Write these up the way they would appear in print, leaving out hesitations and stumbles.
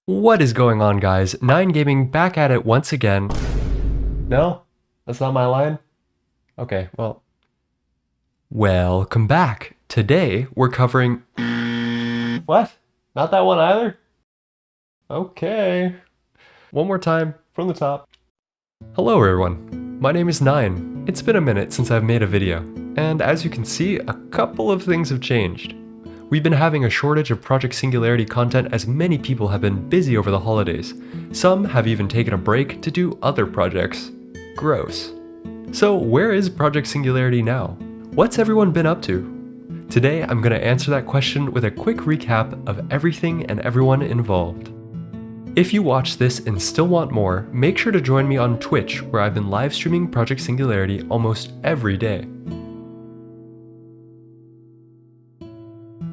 What is going on, guys? Nine Gaming back at it once again. No? That's not my line? Okay, well. Welcome back. Today, we're covering... What? Not that one either? Okay. One more time, from the top. Hello everyone, my name is Nine. It's been a minute since I've made a video, and as you can see, a couple of things have changed. We've been having a shortage of Project Singularity content as many people have been busy over the holidays. Some have even taken a break to do other projects. Gross. So where is Project Singularity now? What's everyone been up to? Today I'm going to answer that question with a quick recap of everything and everyone involved. If you watch this and still want more, make sure to join me on Twitch, where I've been live streaming Project Singularity almost every day.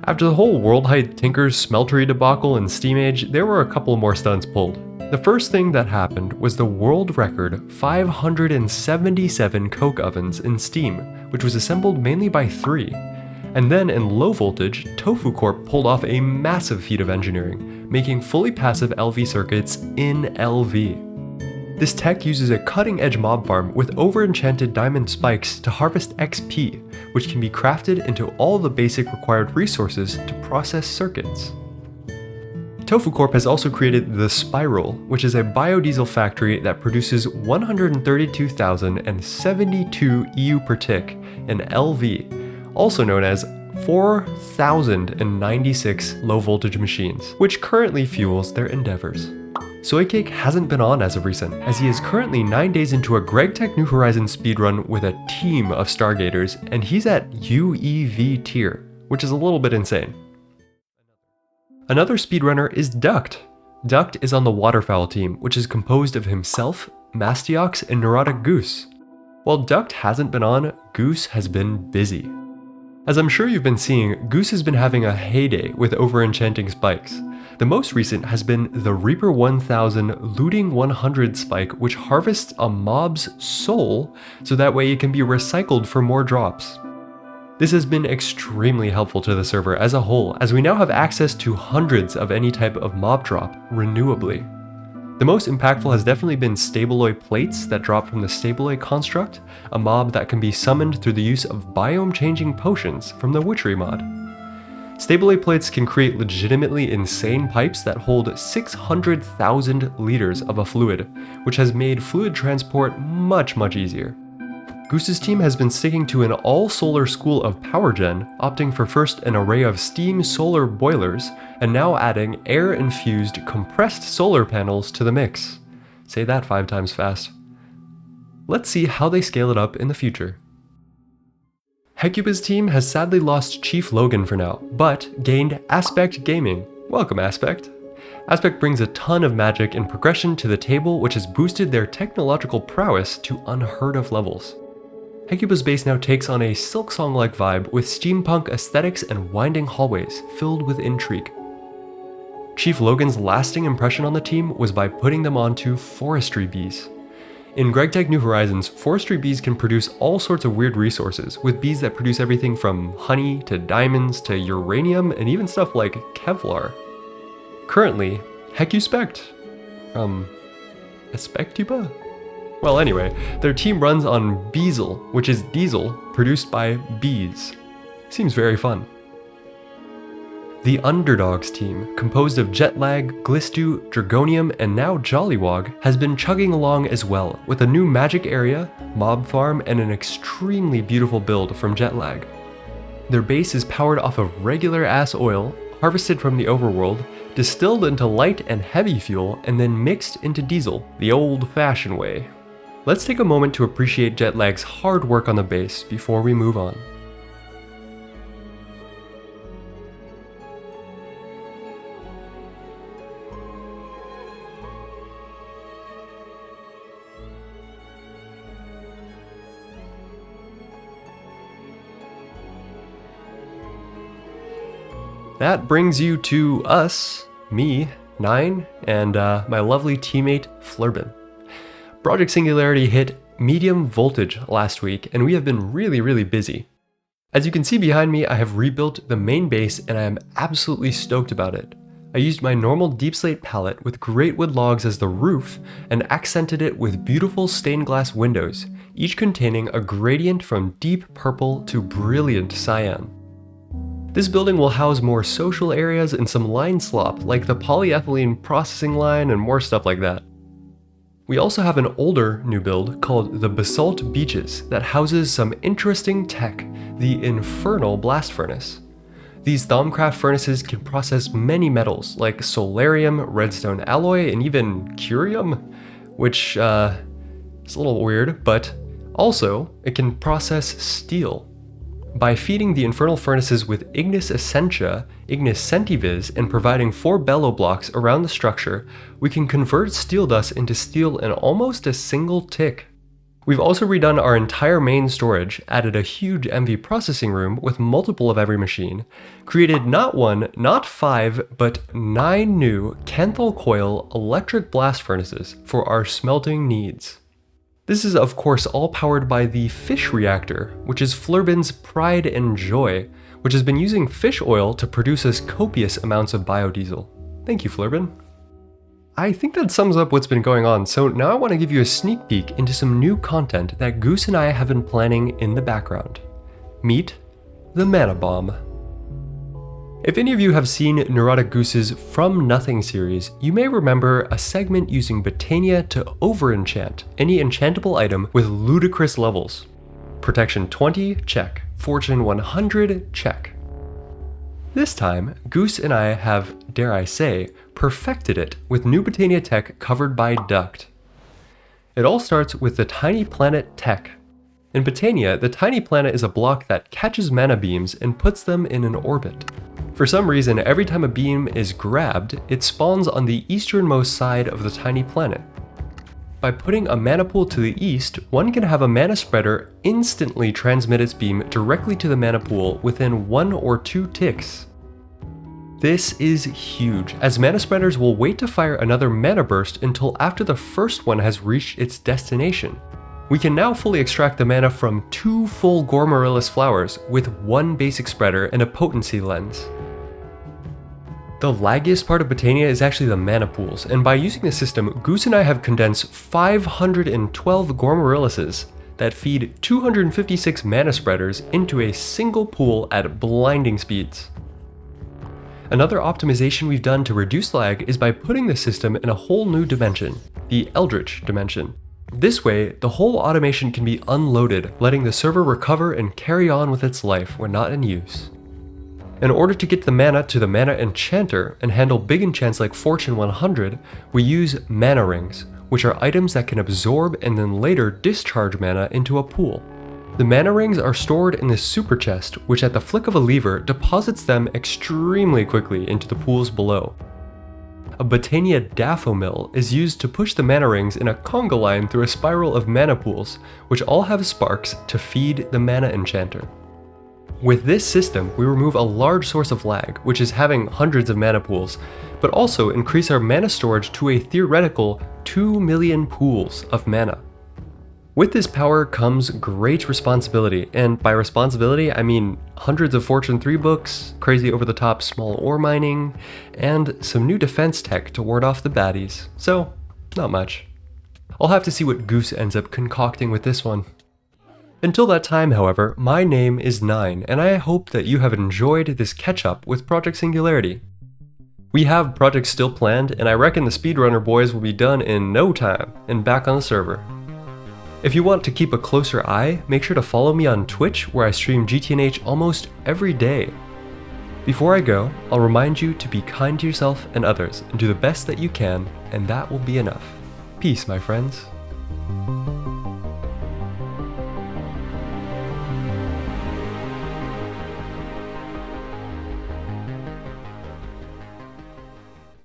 After the whole World Height Tinker's Smeltery debacle in Steam Age, there were a couple more stunts pulled. The first thing that happened was the world record 577 coke ovens in Steam, which was assembled mainly by 3. And then in low voltage, Tofucorp pulled off a massive feat of engineering, making fully passive LV circuits in LV. This tech uses a cutting-edge mob farm with over-enchanted diamond spikes to harvest XP, which can be crafted into all the basic required resources to process circuits. Tofucorp has also created the Spiral, which is a biodiesel factory that produces 132,072 EU per tick in LV, also known as 4,096 low-voltage machines, which currently fuels their endeavors. Soycake hasn't been on as of recent, as he is currently 9 days into a Gregtech New Horizons speedrun with a team of Stargaters, and he's at UEV tier, which is a little bit insane. Another speedrunner is Duct. Duct is on the Waterfowl team, which is composed of himself, Mastiox, and Neurotic Goose. While Duct hasn't been on, Goose has been busy. As I'm sure you've been seeing, Goose has been having a heyday with over-enchanting spikes. The most recent has been the Reaper 1000 Looting 100 spike, which harvests a mob's soul so that way it can be recycled for more drops. This has been extremely helpful to the server as a whole, as we now have access to hundreds of any type of mob drop renewably. The most impactful has definitely been Stableoy plates that drop from the Stableoy construct, a mob that can be summoned through the use of biome-changing potions from the Witchery mod. Stableoy plates can create legitimately insane pipes that hold 600,000 liters of a fluid, which has made fluid transport much easier. Goose's team has been sticking to an all-solar school of power gen, opting for first an array of steam solar boilers, and now adding air-infused compressed solar panels to the mix. Say that 5 times fast. Let's see how they scale it up in the future. Hecuba's team has sadly lost Chief Logan for now, but gained Aspect Gaming. Welcome, Aspect. Aspect brings a ton of magic and progression to the table, which has boosted their technological prowess to unheard of levels. Hecuba's base now takes on a Silksong-like vibe with steampunk aesthetics and winding hallways filled with intrigue. Chief Logan's lasting impression on the team was by putting them onto forestry bees. In Gregtech New Horizons, forestry bees can produce all sorts of weird resources, with bees that produce everything from honey to diamonds to uranium and even stuff like Kevlar. Currently, Hecuspect Aspectuba? Well, anyway, their team runs on Beezle, which is diesel produced by bees. Seems very fun. The Underdogs team, composed of Jetlag, Glistu, Dragonium, and now Jollywog, has been chugging along as well, with a new magic area, mob farm, and an extremely beautiful build from Jetlag. Their base is powered off of regular-ass oil, harvested from the overworld, distilled into light and heavy fuel, and then mixed into diesel, the old-fashioned way. Let's take a moment to appreciate Jetlag's hard work on the base before we move on. That brings you to us, me, Nine, and my lovely teammate, Flurbin. Project Singularity hit medium voltage last week, and we have been really busy. As you can see behind me, I have rebuilt the main base, and I am absolutely stoked about it. I used my normal deep slate palette with great wood logs as the roof and accented it with beautiful stained glass windows, each containing a gradient from deep purple to brilliant cyan. This building will house more social areas and some line slop like the polyethylene processing line and more stuff like that. We also have an older new build called the Basalt Beaches that houses some interesting tech, the Infernal Blast Furnace. These Thaumcraft furnaces can process many metals like solarium, redstone alloy, and even curium, which is a little weird, but also it can process steel. By feeding the infernal furnaces with ignis essentia, ignis centivis, and providing 4 bellow blocks around the structure, we can convert steel dust into steel in almost a single tick. We've also redone our entire main storage, added a huge MV processing room with multiple of every machine, created not 1, not 5, but 9 new Canthal coil electric blast furnaces for our smelting needs. This is of course all powered by the fish reactor, which is Flurbin's pride and joy, which has been using fish oil to produce us copious amounts of biodiesel. Thank you, Flurbin. I think that sums up what's been going on, so now I want to give you a sneak peek into some new content that Goose and I have been planning in the background. Meet the Mana Bomb. If any of you have seen Neurotic Goose's From Nothing series, you may remember a segment using Botania to over-enchant any enchantable item with ludicrous levels. Protection 20, check. Fortune 100, check. This time, Goose and I have, dare I say, perfected it with new Botania tech covered by Duct. It all starts with the Tiny Planet tech. In Botania, the Tiny Planet is a block that catches mana beams and puts them in an orbit. For some reason, every time a beam is grabbed, it spawns on the easternmost side of the tiny planet. By putting a mana pool to the east, one can have a mana spreader instantly transmit its beam directly to the mana pool within 1 or 2 ticks. This is huge, as mana spreaders will wait to fire another mana burst until after the first one has reached its destination. We can now fully extract the mana from 2 full Gormorillus flowers with 1 basic spreader and a potency lens. The laggiest part of Botania is actually the mana pools, and by using the system, Goose and I have condensed 512 Gormorilluses that feed 256 mana spreaders into a single pool at blinding speeds. Another optimization we've done to reduce lag is by putting the system in a whole new dimension, the Eldritch dimension. This way, the whole automation can be unloaded, letting the server recover and carry on with its life when not in use. In order to get the mana to the mana enchanter and handle big enchants like Fortune 100, we use mana rings, which are items that can absorb and then later discharge mana into a pool. The mana rings are stored in this super chest, which at the flick of a lever deposits them extremely quickly into the pools below. A Botania Daffomil is used to push the mana rings in a conga line through a spiral of mana pools, which all have sparks to feed the mana enchanter. With this system, we remove a large source of lag, which is having hundreds of mana pools, but also increase our mana storage to a theoretical 2 million pools of mana. With this power comes great responsibility, and by responsibility I mean hundreds of Fortune 3 books, crazy over-the-top small ore mining, and some new defense tech to ward off the baddies, so not much. I'll have to see what Goose ends up concocting with this one. Until that time, however, my name is Nine, and I hope that you have enjoyed this catch-up with Project Singularity. We have projects still planned, and I reckon the speedrunner boys will be done in no time and back on the server. If you want to keep a closer eye, make sure to follow me on Twitch, where I stream GTNH almost every day. Before I go, I'll remind you to be kind to yourself and others, and do the best that you can, and that will be enough. Peace, my friends.